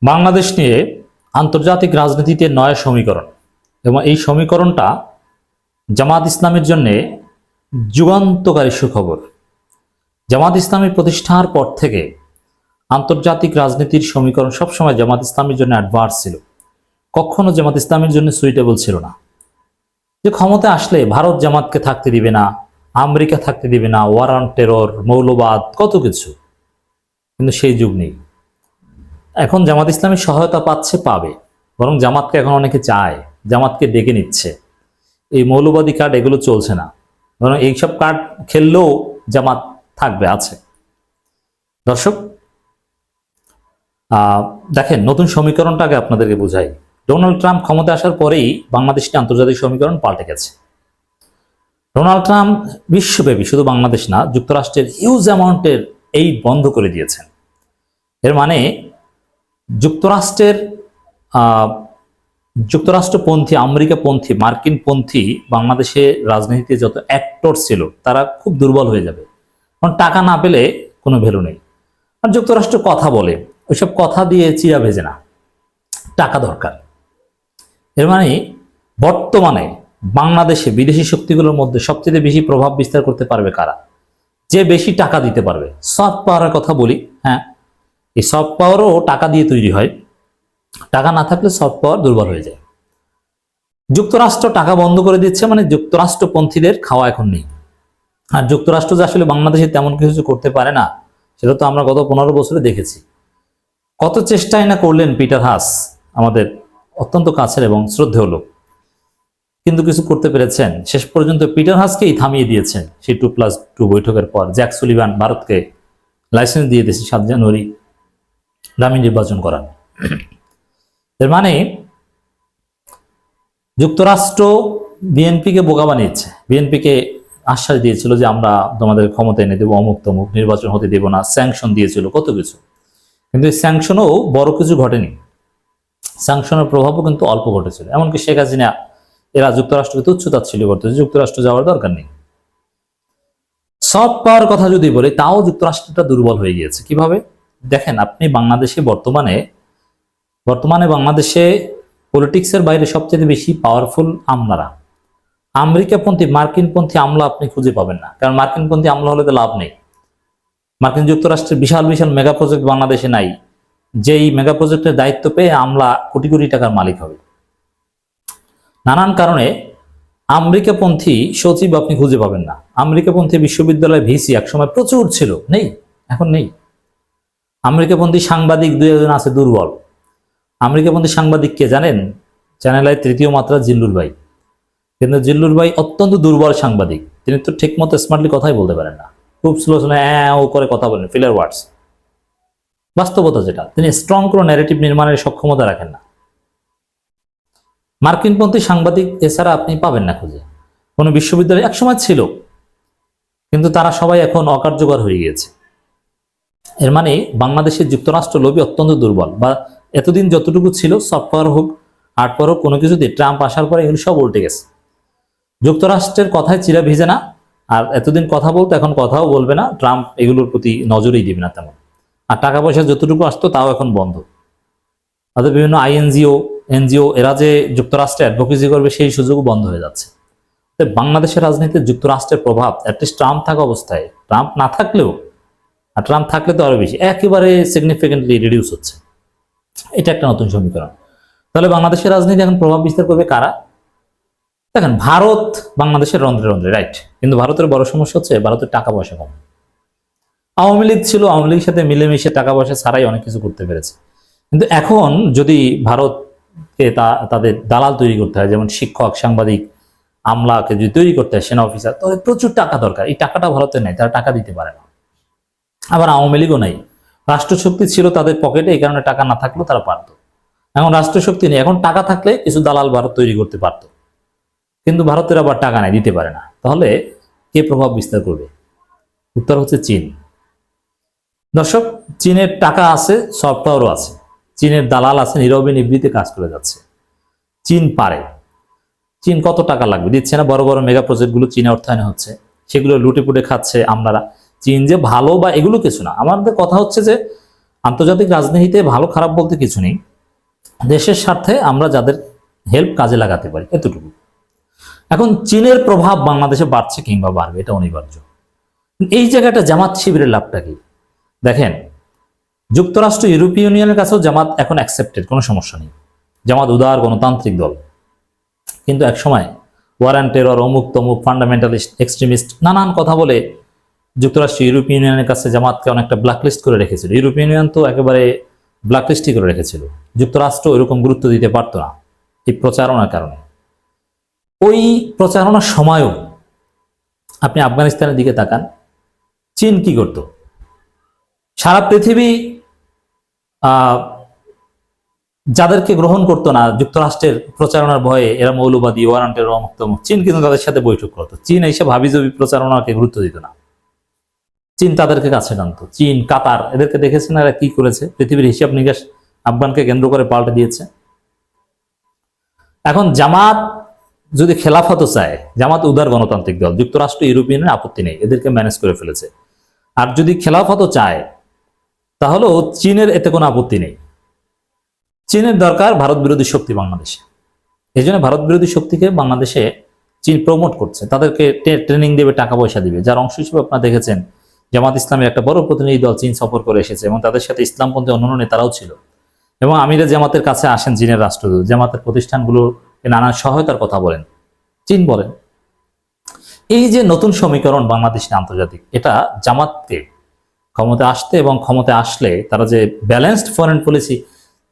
বাংলাদেশ নিয়ে আন্তর্জাতিক রাজনীতিতে নয়া সমীকরণ, এবং এই সমীকরণটা জামাত ইসলামের জন্য যুগান্তকারী সুখবর। জামাত ইসলামের প্রতিষ্ঠার পর থেকে আন্তর্জাতিক রাজনীতির সমীকরণ সবসময় জামাত ইসলামের জন্য অ্যাডভার্স ছিল, কখনো জামাত ইসলামের জন্য সুইটেবল ছিল না। যে ক্ষমতায় আসলে ভারত জামাতকে থাকতে দিবে না, আমেরিকা থাকতে দিবে না, ওয়ার অন টেরর, মৌলবাদ, কত কিছু। কিন্তু সেই যুগ নেই। এখন জামাত ইসলামের সহায়তা পাচ্ছে, পাবে, বরং জামাতকে এখন অনেকে চায়, জামাতকে ডেকে নিচ্ছে। এই মৌলবাদী কার্ড এগুলো চলছে না, বরং এইসব কার্ড খেললেও জামাত থাকবে, আছে। দর্শক দেখেন, নতুন সমীকরণটা আগে আপনাদেরকে বোঝাই। ডোনাল্ড ট্রাম্প ক্ষমতায় আসার পরেই বাংলাদেশকে আন্তর্জাতিক সমীকরণ পাল্টে গেছে। ডোনাল্ড ট্রাম্প বিশ্বব্যাপী, শুধু বাংলাদেশ না, যুক্তরাষ্ট্রের হিউজ অ্যামাউন্টের এইড বন্ধ করে দিয়েছেন। এর মানে যুক্তরাষ্ট্রপন্থী, আমেরিকাপন্থী, মার্কিনপন্থী বাংলাদেশে রাজনীতিতে যত অ্যাক্টর ছিল তারা খুব দুর্বল হয়ে যাবে। কারণ টাকা না পেলে কোনো ভ্যালু নেই। আর যুক্তরাষ্ট্র কথা বলে, ওইসব কথা দিয়ে চিরা ভেজে না, টাকা দরকার। এর মানে বর্তমানে বাংলাদেশে বিদেশি শক্তিগুলোর মধ্যে সবচেয়ে বেশি প্রভাব বিস্তার করতে পারবে কারা? যে বেশি টাকা দিতে পারবে। সফট পাওয়ারের কথা বলি, হ্যাঁ, এই সফট পাওয়ারও টাকা দিয়ে তৈরি হয়। টাকা না থাকলে সফট পাওয়ার দুর্বল হয়ে যায়। যুক্তরাষ্ট্র টাকা বন্ধ করে দিচ্ছে, মানে যুক্তরাষ্ট্রপন্থীদের খাওয়া এখন নেই। আর যুক্তরাষ্ট্র যে আসলে বাংলাদেশে তেমন কিছু করতে পারে না, সেটা তো আমরা গত 15 বছরে দেখেছি। কত চেষ্টাই না করলেন পিটার হাস, আমাদের অত্যন্ত কাছের এবং শ্রদ্ধেয় লোক, কিন্তু কিছু করতে পেরেছেন? শেষ পর্যন্ত পিটার হাসকেই থামিয়ে দিয়েছেন সেই 2+2 বৈঠকের পর। জ্যাক সুলিভান ভারতকে লাইসেন্স দিয়ে দিয়েছে 7 জানুয়ারি দামি নির্বাচন করার। এর মানে যুক্তরাষ্ট্র বিএনপিকে বোকা বানিয়েছে। বিএনপিকে আশ্বাস দিয়েছিল যে আমরা তোমাদের ক্ষমতা এনে দেবো, অমুক তমুক, নির্বাচন হতে দেবো না, স্যাংশন দিয়েছিল, কত কিছু। কিন্তু এই স্যাংশনও বড় কিছু ঘটেনি। স্যাংশনের প্রভাবও কিন্তু অল্প ঘটেছিল। এমনকি শেখ হাসিনা এরা যুক্তরাষ্ট্রকে তুচ্ছতাচ্ছিল্য করতেছে, যুক্তরাষ্ট্র যাওয়ার দরকার নেই। সফট পাওয়ার কথা যদি বলি, তাও যুক্তরাষ্ট্রটা দুর্বল হয়ে গিয়েছে। কিভাবে? দেখেন, আপনি বর্তমানে বাংলাদেশে পলিটিক্সের বাইরে সবচেয়ে বেশি পাওয়ারফুল আমলারা। আমেরিকাপন্থী, মার্কিনপন্থী আমলা আপনি খুঁজে পাবেন না, কারণ মার্কিনপন্থী আমলা হলে তো লাভ নেই। মার্কিন যুক্তরাষ্ট্রের বিশাল বিশাল মেগা প্রজেক্ট বাংলাদেশে নাই, যেই মেগা প্রজেক্টের দায়িত্ব পেয়ে আমলা কোটি কোটি টাকার মালিক হবে। নানান কারণে আমেরিকাপন্থী সচিব আপনি খুঁজে পাবেন না। আমেরিকাপন্থী বিশ্ববিদ্যালয় ভিসি একসময় প্রচুর ছিল, নেই, এখন নেই। আমেরিকাপন্থী সাংবাদিক 2-1 আছে, দুর্বল। আমেরিকাপন্থী সাংবাদিক কে জানেন? চ্যানেল আই তৃতীয় মাত্রা জিল্লুর ভাই। কিন্তু জিল্লুর ভাই অত্যন্ত দুর্বল সাংবাদিক। তিনি তো ঠিক মতো স্মার্টলি কথাই বলতে পারেন না, খুব স্লো ও করে কথা বলেন, ফিলার ওয়ার্ডস। বাস্তবতা যেটা, তিনি স্ট্রং কোনো ন্যারেটিভ নির্মাণের সক্ষমতা রাখেন না। মার্কিনপন্থী সাংবাদিক এছাড়া আপনি পাবেন না খুঁজে। কোনো বিশ্ববিদ্যালয় একসময় ছিল, কিন্তু তারা সবাই এখন অকার্যকর হয়ে গিয়েছে। এর মানে বাংলাদেশের যুক্তরাষ্ট্র লবি অত্যন্ত দুর্বল, বা এতদিন যতটুকু ছিল, সফট পাওয়ার হোক, হার্ড পাওয়ার হোক, কোনো কিছুতে ট্রাম্প আসার পরে এগুলো সব উল্টে গেছে। যুক্তরাষ্ট্রের কথায় চিরা ভিজে না, আর এতদিন কথা বলতো, এখন কথাও বলবে না। ট্রাম্প এগুলোর প্রতি নজরই দিবে না তেমন। আর টাকা পয়সা যতটুকু আসতো তাও এখন বন্ধ। তাদের বিভিন্ন এনজিও এরা যে যুক্তরাষ্ট্রে অ্যাডভোকেসি করবে, সেই সুযোগও বন্ধ হয়ে যাচ্ছে। বাংলাদেশের রাজনীতিতে যুক্তরাষ্ট্রের প্রভাব অ্যাটলিস্ট ট্রাম্প থাকা অবস্থায়, ট্রাম্প না থাকলেও, আর ট্রাম্প থাকলে তো আরো বেশি, একেবারে সিগনিফিকেন্টলি রিডিউস হচ্ছে। এটা একটা নতুন সমীকরণ। তাহলে বাংলাদেশের রাজনীতি এখন প্রভাব বিস্তার করবে কারা? দেখেন, ভারত বাংলাদেশের রন্ধ্রে রন্ধ্রে, রাইট, কিন্তু ভারতের বড় সমস্যা হচ্ছে ভারতের টাকা পয়সা কম। আওয়ামী লীগ ছিল, আওয়ামী লীগের সাথে মিলেমিশে টাকা পয়সা ছাড়াই অনেক কিছু করতে পেরেছে। কিন্তু এখন যদি ভারতকে তাদের দালাল তৈরি করতে হয়, যেমন শিক্ষক, সাংবাদিক, আমলাকে যদি তৈরি করতে হয়, সেনা অফিসার, তাহলে প্রচুর টাকা দরকার। এই টাকাটা ভারতের নাই, তারা টাকা দিতে পারে না। আবার আওয়ামী লীগও নাই, রাষ্ট্রশক্তি ছিল তাদের পকেটে, এই কারণে টাকা না থাকলেও তারা পারত। এখন রাষ্ট্রশক্তি নেই, এখন টাকা থাকলে কিছু দালাল ভারত তৈরি করতে পারত, কিন্তু ভারতের আবার টাকা নাই, দিতে পারে না। তাহলে কে প্রভাব বিস্তার করবে? উত্তর হচ্ছে চীন। দর্শক, চীনের টাকা আছে, সফট পাওয়ারও আছে, চীনের দালাল আছে, নীরবে নিবৃত্তে কাজ করে যাচ্ছে। চীন পারে। চীন কত টাকা লাগবে দিচ্ছে না, বড় বড় মেগা প্রজেক্টগুলো চীনে অর্থায়নে হচ্ছে, সেগুলো লুটে পুটে খাচ্ছে আমলারা। চীন যে ভালো বা এগুলো কিছু না, আমাদের কথা হচ্ছে যে আন্তর্জাতিক রাজনীতিতে ভালো খারাপ বলতে কিছু নেই, দেশের স্বার্থে আমরা যাদের হেল্প কাজে লাগাতে পারি, এতটুকু। এখন চীনের প্রভাব বাংলাদেশে বাড়ছে কিংবা বাড়বে, এটা অনিবার্য। এই জায়গাটা জামাত শিবিরের লাভটা কি? দেখেন, যুক্তরাষ্ট্র, ইউরোপীয় ইউনিয়নের কাছেও জামাত এখন অ্যাকসেপ্টেড, কোনো সমস্যা নেই। জামাত উদার গণতান্ত্রিক দল, কিন্তু একসময় ওয়ার অ্যান্ড টেরর, অমুক তমুক, ফান্ডামেন্টালিস্ট, এক্সট্রিমিস্ট নানান কথা বলে যুক্তরাষ্ট্র ইউরোপীয় ইউনিয়নের কাছে জামাতকে অনেকটা ব্ল্যাকলিস্ট করে রেখেছিল। ইউরোপীয় ইউনিয়ন তো একেবারে ব্ল্যাকলিস্টই করে রেখেছিল। যুক্তরাষ্ট্র ওইরকম গুরুত্ব দিতে পারতো না এই প্রচারণার কারণে। ওই প্রচারণার সময়ও আপনি আফগানিস্তানের দিকে তাকান, চীন কি করত? সারা পৃথিবী যাদেরকে গ্রহণ করতো না যুক্তরাষ্ট্রের প্রচারণার ভয়ে, এরা মৌলবাদী, ওয়ারান্টের অমুক তমুক, চীন কিন্তু তাদের সাথে বৈঠক করতো। চীন এইসব হাবিজাবি প্রচারণাকে গুরুত্ব দিত না, চীন তাদেরকে কাছে টানতো। চীন, কাতার, এদেরকে দেখেছেন এরা কি করেছে, পৃথিবীর হিসাব নিকাশ আফগানকে কেন্দ্র করে পাল্টে দিয়েছে। এখন জামাত যদি খেলাফত চায়, জামাত উদার গণতান্ত্রিক দল, যুক্তরাষ্ট্র ইউরোপিয়ানের আপত্তি নেই, এদেরকে ম্যানেজ করে ফেলেছে। আর যদি খেলাফত চায় তাহলেও চীনের এতে কোনো আপত্তি নেই। চীনের দরকার ভারত বিরোধী শক্তি বাংলাদেশে, এই জন্য ভারত বিরোধী শক্তিকে বাংলাদেশে চীন প্রমোট করছে, তাদেরকে ট্রেনিং দেবে, টাকা পয়সা দিবে। যার অংশ হিসেবে আপনারা দেখেছেন জামাত ইসলামের একটা বড় প্রতিনিধি দল চীন সফর করে এসেছে, এবং তাদের সাথে ইসলামপন্থী অন্যান্য নেতারাও ছিল। এবং আমিরা জামাতের কাছে আসেন চীনের রাষ্ট্রদূত, জামাতের প্রতিষ্ঠানগুলোকে নানান সহায়তার কথা বলেন, চীন বলেন। এই যে নতুন সমীকরণ বাংলাদেশের আন্তর্জাতিক, এটা জামাতকে ক্ষমতা আসতে এবং ক্ষমতা আসলে তারা যে ব্যালেন্সড ফরেন পলিসি,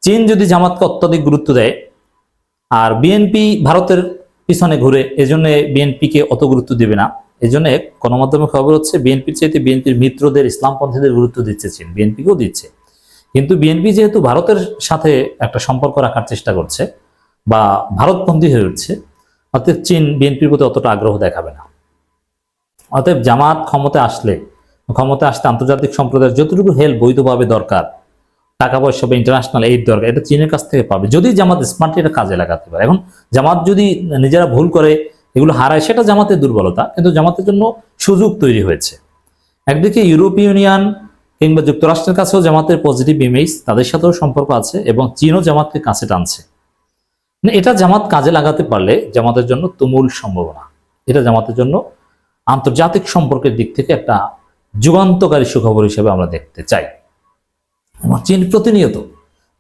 চীন যদি জামাতকে অত্যাধিক গুরুত্ব দেয় আর বিএনপি ভারতের পিছনে ঘুরে, এজন্য বিএনপিকে অত গুরুত্ব দেবে না। এই জন্য গণমাধ্যমে খবর হচ্ছে বিএনপির চাইতে বিএনপির মিত্রদের, ইসলামপন্থীদের গুরুত্ব দিচ্ছে চীন, বিএনপিকেও দিচ্ছে। কিন্তু বিএনপি যেহেতু ভারতের সাথে একটা সম্পর্ক রাখার চেষ্টা করছে বা ভারতপন্থী হয়ে উঠছে, অতএব চীন বিএনপির প্রতি অতটা আগ্রহ দেখাবে না। অতএব জামাত ক্ষমতা আসতে আন্তর্জাতিক সম্প্রদায়ের যতটুকু হেল্প বৈধভাবে দরকার, টাকা পয়সা বা ইন্টারন্যাশনাল এইড দরকার, এটা চীনের কাছ থেকে পাবে, যদি জামাত স্মার্টলি এটা কাজে লাগাতে পারে। এখন জামাত যদি নিজেরা ভুল করে এগুলো হারায়, সেটা জামাতের দুর্বলতা, কিন্তু জামাতের জন্য সুযোগ তৈরি হয়েছে। একদিকে ইউরোপীয় ইউনিয়ন কিংবা যুক্তরাষ্ট্রের কাছেও জামাতের পজিটিভ ইমেজ, তাদের সাথেও সম্পর্ক আছে, এবং চীনও জামাতকে কাছে টানছে। এটা জামাত কাজে লাগাতে পারলে জামাতের জন্য তুমুল সম্ভাবনা, এটা জামাতের জন্য আন্তর্জাতিক সম্পর্কের দিক থেকে একটা যুগান্তকারী সুখবর হিসেবে আমরা দেখতে চাই। এবং চীন প্রতিনিয়ত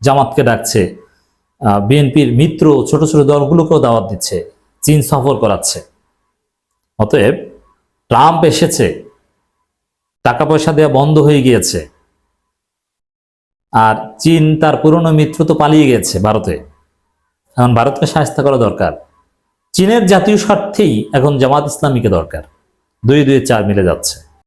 জামাতকে ডাকছে, বিএনপির মিত্র ছোট ছোট দলগুলোকেও দাওয়াত দিচ্ছে, চীন সফর করাচ্ছে। অতএব ট্রাম্প এসেছে, টাকা পয়সা দেওয়া বন্ধ হয়ে গিয়েছে, আর চীন তার পুরনো মিত্র তো পালিয়ে গেছে ভারতে। এখন ভারতকে সাহায্য করা দরকার। চীনের জাতীয় স্বার্থেই এখন জামাত ইসলামীকে দরকার, 2-2-4 মিলে যাচ্ছে।